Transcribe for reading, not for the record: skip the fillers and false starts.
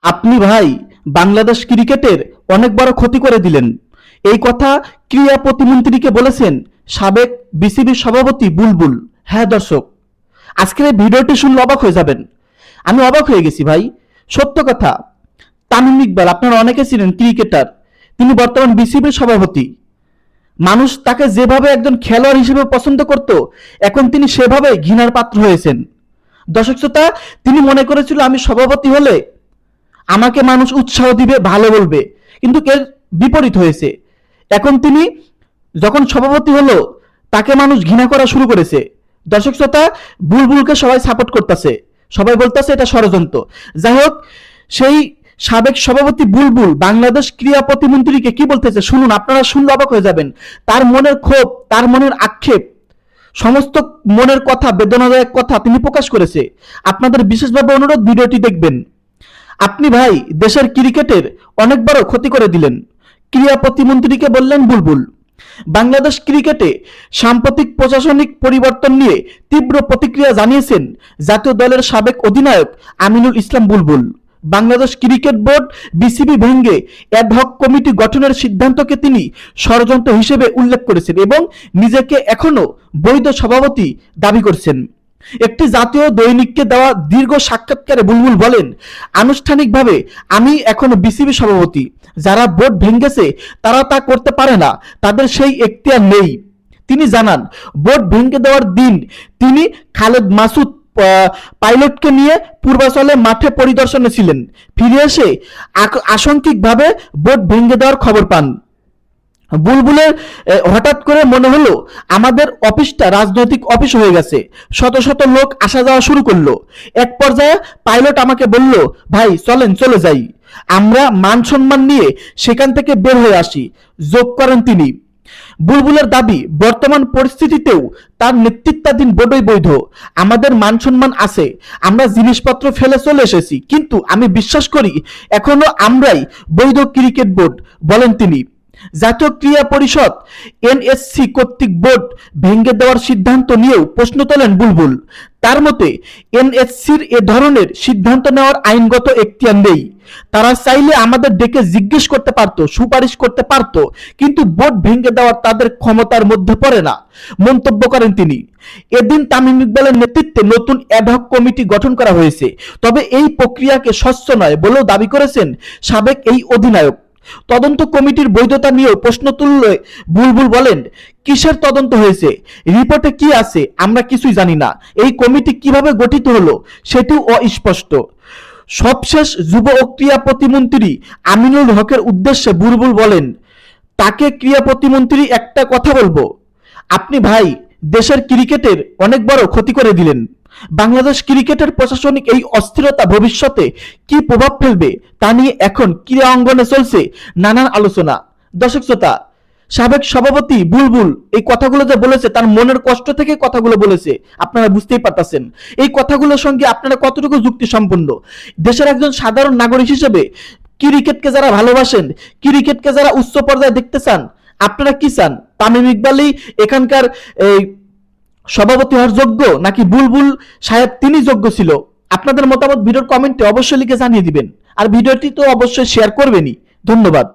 আপনি ভাই বাংলাদেশ ক্রিকেটের অনেক বড় ক্ষতি করে দিলেন। এই কথা ক্রীড়া প্রতিমন্ত্রীকে বলেছেন সাবেক বিসিবির সভাপতি বুলবুল। হ্যাঁ দর্শক, আজকের এই ভিডিওটি শুনলে অবাক হয়ে যাবেন। আমি অবাক হয়ে গেছি ভাই, সত্য কথা। তামিম ইকবাল আপনারা অনেকে ছিলেন ক্রিকেটার, তিনি বর্তমান বিসিবির সভাপতি। মানুষ তাকে যেভাবে একজন খেলোয়াড় হিসেবে পছন্দ করত, এখন তিনি সেভাবে ঘৃণার পাত্র হয়েছেন। দর্শক শ্রোতা, তিনি মনে করেছিল আমি সভাপতি হলে আমাকে মানুষ উৎসাহ দিবে, ভালো বলবে, কিন্তু এর বিপরীত হয়েছে। এখন তিনি যখন সভাপতি হলো, তাকে মানুষ ঘৃণা করা শুরু করেছে। দর্শক শ্রোতা, বুলবুলকে সবাই সাপোর্ট করতেছে, সবাই বলতেছে এটা ষড়যন্ত্র। যাই হোক, সেই সাবেক সভাপতি বুলবুল বাংলাদেশ ক্রীড়া প্রতিমন্ত্রীকে কি বলতেছে শুনুন, আপনারা শুনলে অবাক হয়ে যাবেন। তার মনের ক্ষোভ, তার মনের আক্ষেপ, সমস্ত মনের কথা, বেদনাদায়ক কথা তিনি প্রকাশ করেছে। আপনাদের বিশেষভাবে অনুরোধ, ভিডিওটি দেখবেন। আপনি ভাই দেশের ক্রিকেটের অনেক বড় ক্ষতি করে দিলেন, ক্রীড়া প্রতিমন্ত্রীকে বললেন বুলবুল। বাংলাদেশ ক্রিকেটে সাম্প্রতিক প্রশাসনিক পরিবর্তন নিয়ে তীব্র প্রতিক্রিয়া জানিয়েছেন জাতীয় দলের সাবেক অধিনায়ক আমিনুল ইসলাম বুলবুল। বাংলাদেশ ক্রিকেট বোর্ড বিসিবি ভেঙে অ্যাডহক কমিটি গঠনের সিদ্ধান্তকে তিনি ষড়যন্ত্র হিসেবে উল্লেখ করেছেন এবং নিজেকে এখনো বৈধ সভাপতি দাবি করছেন। একটি জাতীয় দৈনিককে দেওয়া দীর্ঘ সাক্ষাৎকারে বুলবুল বলেন, আনুষ্ঠানিকভাবে আমি এখনো বিসিবি সভাপতি। যারা বোর্ড ভেঙেছে তারা তা করতে পারে না, তাদের সেই এখতিয়ার নেই। তিনি জানান, বোর্ড ভেঙে দেওয়ার দিন তিনি খালেদ মাসুদ পাইলটকে নিয়ে পূর্বাচলে মাঠে পরিদর্শনে ছিলেন। ফিরে এসে আংশিকভাবে বোর্ড ভেঙে দেওয়ার খবর পান। বুলবুলের হঠাৎ করে মনে হলো আমাদের অফিসটা রাজনৈতিক অফিস হয়ে গেছে, শত শত লোক আসা যাওয়া শুরু করলো। এক পর্যায়ে পাইলট আমাকে বলল, ভাই চলেন চলে যাই, আমরা মান সম্মান নিয়ে সেখান থেকে বের হয়ে আসি, যোগ করেন তিনি। বুলবুলের দাবি, বর্তমান পরিস্থিতিতেও তার নেতৃত্বাধীন বোর্ডই বৈধ, আমাদের মান সম্মান আছে, আমরা জিনিসপত্র ফেলে চলে এসেছি, কিন্তু আমি বিশ্বাস করি এখনো আমরাই বৈধ ক্রিকেট বোর্ড, বলেন তিনি। জাতীয় ক্রীড়া পরিষদ এনএসসি কর্তৃক বোর্ড ভেঙে দেওয়ার সিদ্ধান্ত নিয়েও প্রশ্ন তোলেন বুলবুল। তার মতে এনএসসির এ ধরনের সিদ্ধান্ত নেওয়ার আইনগত এখতিয়ার নেই। তারা চাইলে আমাদের ডেকে জিজ্ঞেস করতে পারত, সুপারিশ করতে পারত, কিন্তু বোর্ড ভেঙে দেওয়ার তাদের ক্ষমতার মধ্যে পড়ে না, মন্তব্য করেন তিনি। এদিন তামিম ইকবালের নেতৃত্বে নতুন অ্যাডহক কমিটি গঠন করা হয়েছে, তবে এই প্রক্রিয়াকে স্বচ্ছ নয় বলেও দাবি করেছেন সাবেক এই অধিনায়ক। তদন্ত কমিটির বৈধতা নিয়েও প্রশ্ন তুললে বুলবুল বলেন, কিসের তদন্ত হয়েছে, রিপোর্টে কি আছে আমরা কিছুই জানি না, এই কমিটি কিভাবে গঠিত হলো সেটিও অস্পষ্ট। সবশেষ যুব ও ক্রীড়া প্রতিমন্ত্রী আমিনুল হকের উদ্দেশ্যে বুলবুল বলেন, তাকে ক্রীড়া প্রতিমন্ত্রী একটা কথা বলবো, আপনি ভাই দেশের ক্রিকেটের অনেক বড় ক্ষতি করে দিলেন। বাংলাদেশ ক্রিকেটের প্রশাসনিক এই অস্থিরতা ভবিষ্যতে কি প্রভাব ফেলবে তা নিয়ে এখন ক্রীড়া অঙ্গনে চলছে নানান আলোচনা। দর্শক শ্রোতা, সাবেক সভাপতি বুলবুল এই কথাগুলো যে বলেছে, তার মনের কষ্ট থেকে কথাগুলো বলেছে, আপনারা বুঝতেই পারতেছেন। এই কথাগুলোর সঙ্গে আপনারা কতটুকু যুক্তি সম্পন্ন। দেশের একজন সাধারণ নাগরিক হিসেবে ক্রিকেটকে যারা ভালোবাসেন, ক্রিকেটকে যারা উচ্চ পর্যায়ে দেখতে চান, আপনারা কি চান? তামিম ইকবালই এখানকার সভাপতি হওয়ার যোগ্য, নাকি বুলবুল সাহেব তিনি যোগ্য ছিল? আপনাদের মতামত ভিডিওর কমেন্টে অবশ্যই লিখে জানিয়ে দিবেন, আর ভিডিওটি তো অবশ্যই শেয়ার করবেনই। ধন্যবাদ।